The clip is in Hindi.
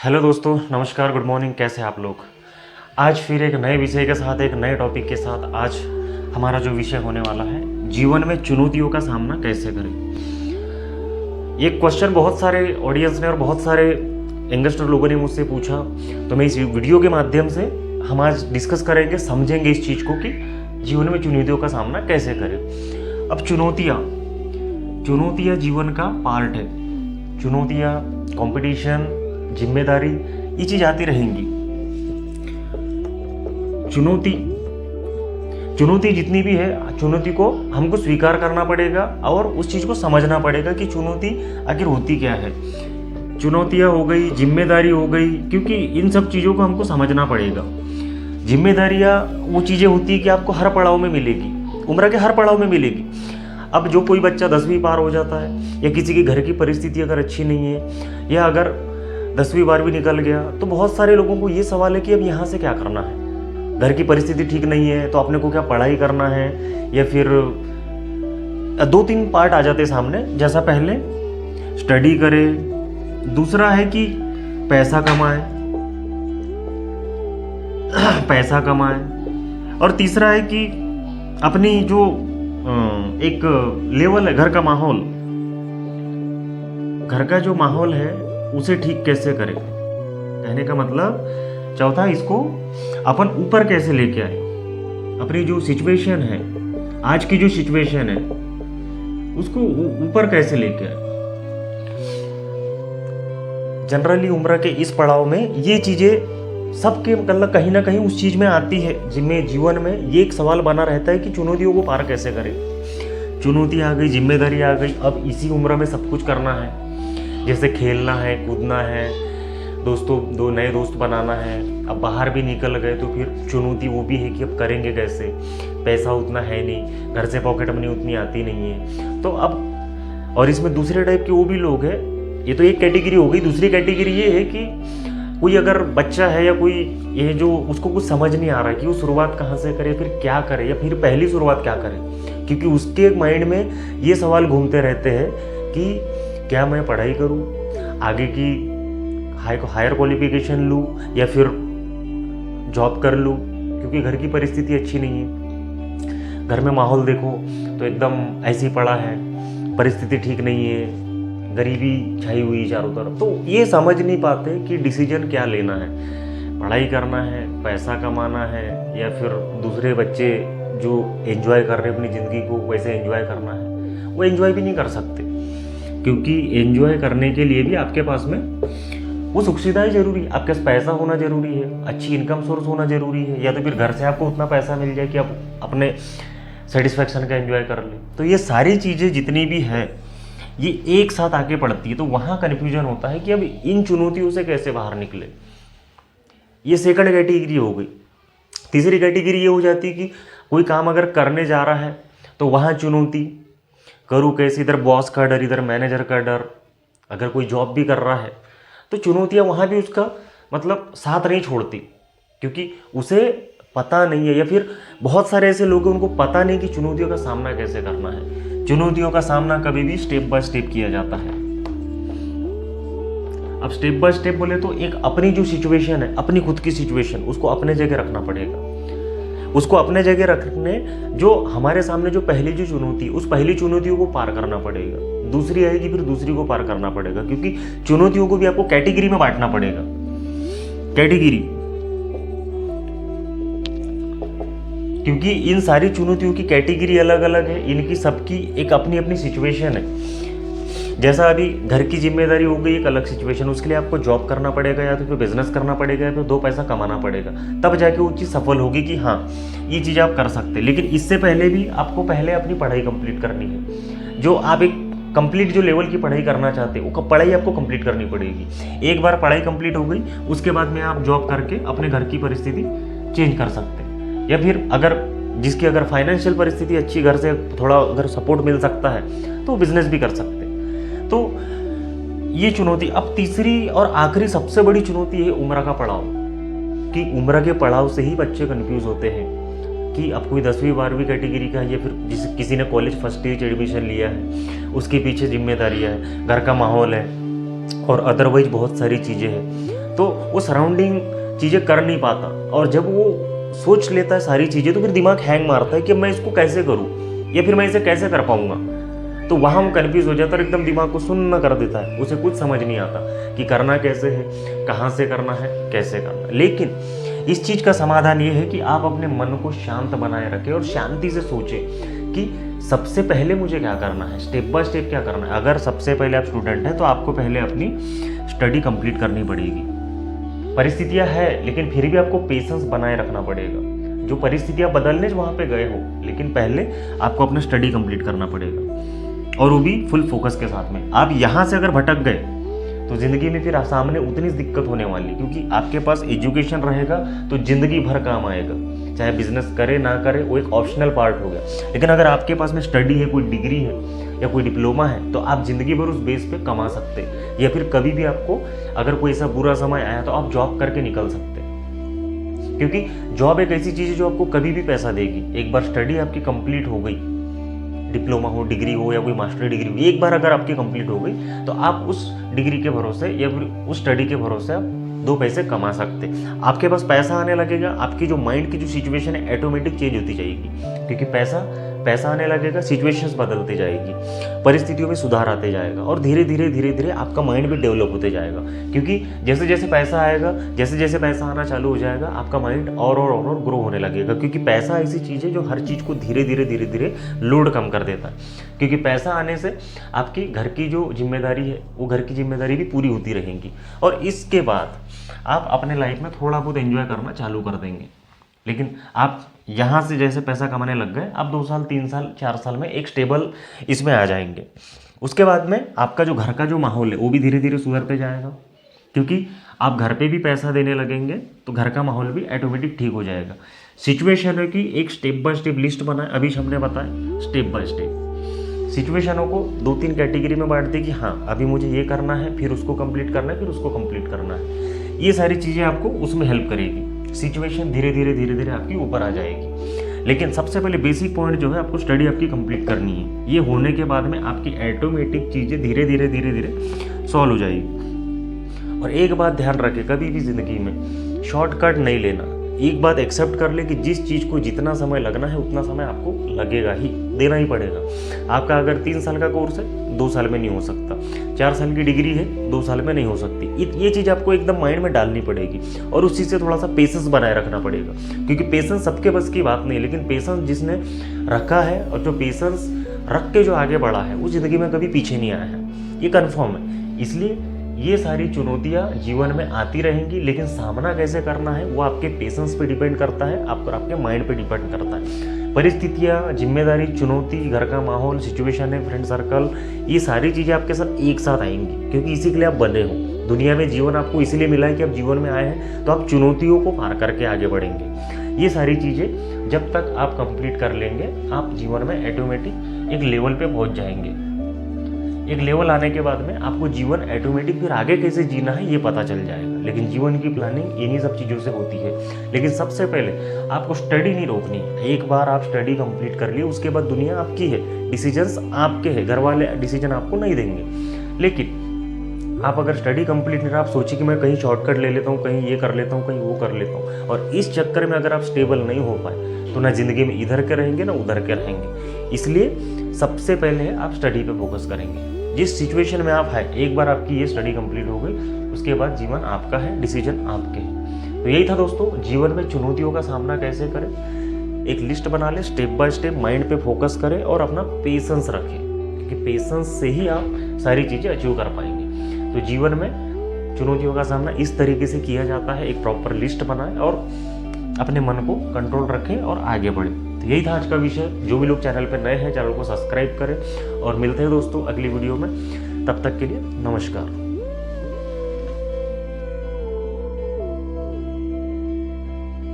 हेलो दोस्तों, नमस्कार, गुड मॉर्निंग। कैसे हैं आप लोग? आज फिर एक नए विषय के साथ, एक नए टॉपिक के साथ आज हमारा जो विषय होने वाला है, जीवन में चुनौतियों का सामना कैसे करें। ये क्वेश्चन बहुत सारे ऑडियंस ने और बहुत सारे यंगस्टर लोगों ने मुझसे पूछा, तो मैं इस वीडियो के माध्यम से हम आज डिस्कस करेंगे, समझेंगे इस चीज़ को कि जीवन में चुनौतियों का सामना कैसे करें। अब चुनौतियाँ जीवन का पार्ट है। चुनौतियाँ, कंपटीशन, जिम्मेदारी, ये चीज आती रहेंगी। चुनौती जितनी भी है, चुनौती को हमको स्वीकार करना पड़ेगा और उस चीज को समझना पड़ेगा कि चुनौती आखिर होती क्या है। चुनौतियां हो गई, जिम्मेदारी हो गई, क्योंकि इन सब चीजों को हमको समझना पड़ेगा। जिम्मेदारियां वो चीजें होती है कि आपको हर पड़ाव में मिलेगी, उम्र के हर पड़ाव में मिलेगी। अब जो कोई बच्चा 10वीं पार हो जाता है, या किसी के घर की परिस्थिति अगर अच्छी नहीं है, या अगर 10वीं 12वीं निकल गया, तो बहुत सारे लोगों को ये सवाल है कि अब यहाँ से क्या करना है। घर की परिस्थिति ठीक नहीं है तो अपने को क्या पढ़ाई करना है, या फिर 2-3 पार्ट आ जाते सामने। जैसा पहले स्टडी करे, दूसरा है कि पैसा कमाए, और तीसरा है कि अपनी जो एक लेवल है, घर का जो माहौल है उसे ठीक कैसे करें। कहने का मतलब चौथा, इसको अपन ऊपर कैसे लेके आए। अपनी जो सिचुएशन है, आज की जो सिचुएशन है, उसको ऊपर कैसे लेके आए। जनरली उम्र के इस पड़ाव में ये चीजें सबके मतलब कहीं ना कहीं उस चीज में आती है, जिनमें जीवन में ये एक सवाल बना रहता है कि चुनौतियों को पार कैसे करें। चुनौती आ गई, जिम्मेदारी आ गई, अब इसी उम्र में सब कुछ करना है। जैसे खेलना है, कूदना है, दो नए दोस्त बनाना है। अब बाहर भी निकल गए तो फिर चुनौती वो भी है कि अब करेंगे कैसे। पैसा उतना है नहीं, घर से पॉकेट मनी उतनी आती नहीं है, तो अब और इसमें दूसरे टाइप के वो भी लोग हैं। ये तो एक कैटेगरी हो गई। दूसरी कैटेगरी ये है कि कोई अगर बच्चा है या कोई ये जो उसको कुछ समझ नहीं आ रहा है कि वो शुरुआत कहाँ से करे, फिर क्या करे, या फिर पहली शुरुआत क्या करे, क्योंकि उसके माइंड में ये सवाल घूमते रहते हैं कि क्या मैं पढ़ाई करूं, आगे की हायर क्वालिफिकेशन लूं, या फिर जॉब कर लूं, क्योंकि घर की परिस्थिति अच्छी नहीं है। घर में माहौल देखो तो एकदम ऐसी पड़ा है, परिस्थिति ठीक नहीं है, गरीबी छाई हुई चारों तरफ। तो ये समझ नहीं पाते कि डिसीजन क्या लेना है। पढ़ाई करना है, पैसा कमाना है, या फिर दूसरे बच्चे जो एंजॉय कर रहे हैं अपनी ज़िंदगी को वैसे एंजॉय करना है। वो एंजॉय भी नहीं कर सकते, क्योंकि एंजॉय करने के लिए भी आपके पास में वो सुख सुविधाएं जरूरी है। आपके पास पैसा होना जरूरी है, अच्छी इनकम सोर्स होना जरूरी है, या तो फिर घर से आपको उतना पैसा मिल जाए कि आप अपने सेटिस्फैक्शन का एंजॉय कर लें। तो ये सारी चीज़ें जितनी भी है, ये एक साथ आके पड़ती है। तो वहाँ कन्फ्यूजन होता है कि अब इन चुनौतियों से कैसे बाहर निकले। ये सेकंड कैटेगरी हो गई। तीसरी कैटेगरी ये हो जाती है कि कोई काम अगर करने जा रहा है तो वहाँ चुनौती, करूँ कैसे, इधर बॉस का डर, इधर मैनेजर का डर। अगर कोई जॉब भी कर रहा है तो चुनौतियाँ वहाँ भी उसका मतलब साथ नहीं छोड़ती, क्योंकि उसे पता नहीं है, या फिर बहुत सारे ऐसे लोग हैं उनको पता नहीं कि चुनौतियों का सामना कैसे करना है। चुनौतियों का सामना कभी भी स्टेप बाय स्टेप किया जाता है। अब स्टेप बाय स्टेप बोले तो एक अपनी जो सिचुएशन है, अपनी खुद की सिचुएशन, उसको अपने जगह रखना पड़ेगा। उसको अपने जगह रखने जो हमारे सामने जो पहली जो चुनौती, उस पहली चुनौतियों को पार करना पड़ेगा। दूसरी आएगी, फिर दूसरी को पार करना पड़ेगा, क्योंकि चुनौतियों को भी आपको कैटेगरी में बांटना पड़ेगा। कैटेगरी, क्योंकि इन सारी चुनौतियों की कैटेगरी अलग अलग है, इनकी सबकी एक अपनी अपनी सिचुएशन है। जैसा अभी घर की जिम्मेदारी हो गई, एक अलग सिचुएशन, उसके लिए आपको जॉब करना पड़ेगा, या तो फिर बिजनेस करना पड़ेगा, या फिर 2 पैसा कमाना पड़ेगा, तब जाके वो चीज़ सफल होगी कि हाँ ये चीज़ आप कर सकते हैं। लेकिन इससे पहले भी आपको पहले अपनी पढ़ाई कंप्लीट करनी है। जो आप एक कंप्लीट जो लेवल की पढ़ाई करना चाहते हो, वो पढ़ाई आपको कंप्लीट करनी पड़ेगी। एक बार पढ़ाई कंप्लीट हो गई, उसके बाद में आप जॉब करके अपने घर की परिस्थिति चेंज कर सकते हैं। या फिर अगर जिसकी अगर फाइनेंशियल परिस्थिति अच्छी, घर से थोड़ा अगर सपोर्ट मिल सकता है, तो बिजनेस भी कर सकते हैं। तो ये चुनौती। अब तीसरी और आखिरी सबसे बड़ी चुनौती है उम्र का पड़ाव, कि उम्र के पड़ाव से ही बच्चे कंफ्यूज होते हैं कि अब कोई 10वीं 12वीं कैटेगरी का है, या फिर किसी ने कॉलेज फर्स्ट ईयर एडमिशन लिया है, उसके पीछे जिम्मेदारियाँ है, घर का माहौल है, और अदरवाइज बहुत सारी चीज़ें हैं। तो वो सराउंडिंग चीज़ें कर नहीं पाता, और जब वो सोच लेता है सारी चीज़ें तो फिर दिमाग हैंग मारता है कि मैं इसको कैसे करूँ या फिर मैं इसे कैसे कर पाऊँगा। तो वहाँ वो कन्फ्यूज़ हो जाता है और एकदम दिमाग को सुन्न कर देता है, उसे कुछ समझ नहीं आता कि करना कैसे है, कहाँ से करना है, कैसे करना है। लेकिन इस चीज़ का समाधान ये है कि आप अपने मन को शांत बनाए रखें और शांति से सोचें कि सबसे पहले मुझे क्या करना है, स्टेप बाय स्टेप क्या करना है। अगर सबसे पहले आप स्टूडेंट हैं तो आपको पहले अपनी स्टडी कंप्लीट करनी पड़ेगी। परिस्थितियाँ है लेकिन फिर भी आपको पेशेंस बनाए रखना पड़ेगा। जो परिस्थितियाँ बदलने वहाँ पे गए हो, लेकिन पहले आपको अपना स्टडी कंप्लीट करना पड़ेगा, और वो भी फुल फोकस के साथ में। आप यहाँ से अगर भटक गए तो ज़िंदगी में फिर सामने उतनी दिक्कत होने वाली, क्योंकि आपके पास एजुकेशन रहेगा तो ज़िंदगी भर काम आएगा। चाहे बिजनेस करे ना करे वो एक ऑप्शनल पार्ट हो गया, लेकिन अगर आपके पास में स्टडी है, कोई डिग्री है या कोई डिप्लोमा है, तो आप ज़िंदगी भर उस बेस पे कमा सकते हैं। या फिर कभी भी आपको अगर कोई ऐसा बुरा समय आया तो आप जॉब करके निकल सकते हैं, क्योंकि जॉब एक ऐसी चीज़ है जो आपको कभी भी पैसा देगी। एक बार स्टडी आपकी कंप्लीट हो गई, डिप्लोमा हो, डिग्री हो या कोई मास्टर डिग्री हो, एक बार अगर आपकी कंप्लीट हो गई तो आप उस डिग्री के भरोसे या फिर उस स्टडी के भरोसे आप 2 पैसे कमा सकते। आपके पास पैसा आने लगेगा, आपकी जो माइंड की जो सिचुएशन है ऑटोमेटिक चेंज होती जाएगी, क्योंकि पैसा आने लगेगा, सिचुएशंस बदलती जाएगी, परिस्थितियों में सुधार आते जाएगा, और धीरे धीरे आपका माइंड भी डेवलप होते जाएगा। क्योंकि जैसे जैसे पैसा आएगा, जैसे जैसे पैसा आना चालू हो जाएगा, आपका माइंड और ग्रो होने लगेगा। क्योंकि पैसा ऐसी चीज़ है जो हर चीज़ को धीरे धीरे लोड कम कर देता है। क्योंकि पैसा आने से आपकी घर की जो जिम्मेदारी है वो घर की जिम्मेदारी भी पूरी होती रहेंगी, और इसके बाद आप अपने लाइफ में थोड़ा बहुत एंजॉय करना चालू कर देंगे। लेकिन आप यहाँ से जैसे पैसा कमाने लग गए, आप 2 साल 3 साल 4 साल में एक स्टेबल इसमें आ जाएंगे। उसके बाद में आपका जो घर का जो माहौल है वो भी धीरे धीरे सुधरते जाएगा, क्योंकि आप घर पे भी पैसा देने लगेंगे तो घर का माहौल भी ऑटोमेटिक ठीक हो जाएगा। सिचुएशन है कि एक स्टेप बाय स्टेप लिस्ट बनाए, अभी हमने बताया स्टेप बाय स्टेप। सिचुएशनों को 2-3 कैटेगरी में बांट दे कि हाँ अभी मुझे ये करना है, फिर उसको कंप्लीट करना है, फिर उसको कंप्लीट करना है। ये सारी चीज़ें आपको उसमें हेल्प करेगी। सिचुएशन धीरे धीरे आपकी ऊपर आ जाएगी। लेकिन सबसे पहले बेसिक पॉइंट जो है, आपको स्टडी आपकी कंप्लीट करनी है। ये होने के बाद में आपकी ऑटोमेटिक चीज़ें धीरे धीरे सॉल्व हो जाएगी। और एक बात ध्यान रखें, कभी भी ज़िंदगी में शॉर्टकट नहीं लेना। एक बात एक्सेप्ट कर ले कि जिस चीज़ को जितना समय लगना है उतना समय आपको लगेगा ही, देना ही पड़ेगा। आपका अगर 3 साल का कोर्स है 2 साल में नहीं हो सकता, 4 साल की डिग्री है 2 साल में नहीं हो सकती। ये चीज़ आपको एकदम माइंड में डालनी पड़ेगी, और उस चीज़ से थोड़ा सा पेशेंस बनाए रखना पड़ेगा। क्योंकि पेशेंस सबके बस की बात नहीं, लेकिन पेशेंस जिसने रखा है और जो पेशेंस रख के जो आगे बढ़ा है वो ज़िंदगी में कभी पीछे नहीं आया है, ये कन्फर्म है। इसलिए ये सारी चुनौतियाँ जीवन में आती रहेंगी, लेकिन सामना कैसे करना है वो आपके पेशेंस पे डिपेंड करता है, आपके माइंड पे डिपेंड करता है। परिस्थितियाँ, जिम्मेदारी, चुनौती, घर का माहौल, सिचुएशन है, फ्रेंड सर्कल, ये सारी चीज़ें आपके साथ एक साथ आएंगी, क्योंकि इसी के लिए आप बने हो। दुनिया में जीवन आपको इसीलिए मिला है कि आप जीवन में आए हैं, तो आप चुनौतियों को पार करके आगे बढ़ेंगे। ये सारी चीज़ें जब तक आप कंप्लीट कर लेंगे, आप जीवन में ऑटोमेटिक एक लेवल पे पहुंच जाएंगे। एक लेवल आने के बाद में आपको जीवन ऑटोमेटिक फिर आगे कैसे जीना है ये पता चल जाएगा। लेकिन जीवन की प्लानिंग इन्हीं सब चीज़ों से होती है। लेकिन सबसे पहले आपको स्टडी नहीं रोकनी है। एक बार आप स्टडी कंप्लीट कर लिए, उसके बाद दुनिया आपकी है, डिसीजंस आपके हैं, घर वाले डिसीजन आपको नहीं देंगे। लेकिन आप अगर स्टडी कंप्लीट नहीं, आप सोचिए कि मैं कहीं शॉर्टकट ले लेता हूँ, कहीं ये कर लेता हूँ, कहीं वो कर लेता हूँ, और इस चक्कर में अगर आप स्टेबल नहीं हो पाए तो ना ज़िंदगी में इधर के रहेंगे ना उधर के रहेंगे। इसलिए सबसे पहले आप स्टडी पे फोकस करेंगे। जिस सिचुएशन में आप हैं, एक बार आपकी ये स्टडी कंप्लीट हो गई, उसके बाद जीवन आपका है, डिसीजन आपके हैं। तो यही था दोस्तों, जीवन में चुनौतियों का सामना कैसे करें। एक लिस्ट बना लें, स्टेप बाय स्टेप माइंड पे फोकस करें और अपना पेशेंस रखें, क्योंकि पेशेंस से ही आप सारी चीज़ें अचीव कर पाएंगे। तो जीवन में चुनौतियों का सामना इस तरीके से किया जाता है। एक प्रॉपर लिस्ट बनाएं और अपने मन को कंट्रोल रखें और आगे बढ़ें। तो यही था आज का विषय। जो भी लोग चैनल पर नए हैं, चैनल को सब्सक्राइब करें, और मिलते हैं दोस्तों अगली वीडियो में। तब तक के लिए नमस्कार।